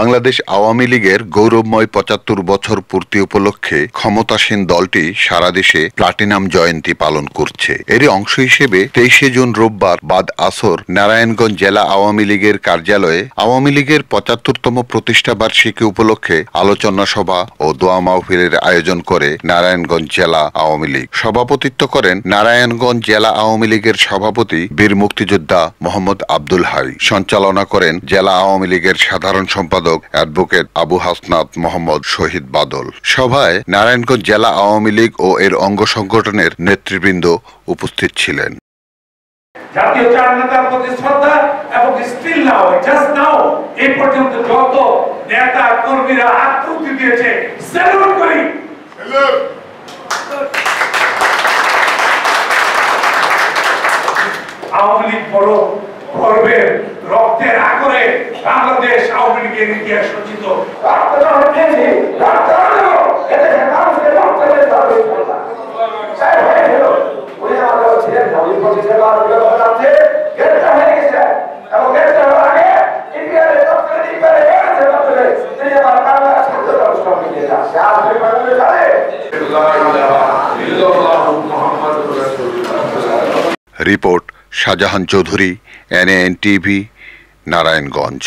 বাংলাদেশ আওয়ামী লীগের গৌরবময় ৭৫ বছর পূর্তি উপলক্ষে ক্ষমতাসীন দলটি সারা দেশে প্লাটিনাম জয়ন্তী পালন করছে। এরই অংশ হিসেবে ২৩ জুন রোববার বাদ আসর নারায়ণগঞ্জ জেলা আওয়ামী লীগের কার্যালয়ে আওয়ামী লীগের ৭৫তম প্রতিষ্ঠা বার্ষিকী উপলক্ষে আলোচনা সভা ও দোয়া মাহফিলের আয়োজন করে নারায়ণগঞ্জ জেলা আওয়ামী লীগ। সভাপতিত্ব করেন নারায়ণগঞ্জ জেলা আওয়ামী লীগের সভাপতি বীর মুক্তিযোদ্ধা মোহাম্মদ আব্দুল হাই। সঞ্চালনা করেন জেলা আওয়ামী লীগের সাধারণ সম্পাদক অ্যাডভোকেট আবু হাসনাত মোহাম্মদ শহীদ বাদল। সভায় নারায়ণগঞ্জ জেলা আওয়ামী লীগ ও এর অঙ্গ সংগঠনের নেতৃবৃন্দ উপস্থিত ছিলেন। জাতীয় চার নেতার প্রতি শ্রদ্ধা এবং স্টিল নাও জাস্ট নাও এই পর্যন্ত যত নেতা কর্মীরা আত্মহত্যা দিয়েছে স্যালুট করি। আওয়ামী লীগ বড় গর্বের রক্তের আগরে বাংলাদেশ আওয়ামী লীগের ইতিহাস রচিত। Report Shahjahan Chowdhury, NAN TV, Narayanganj.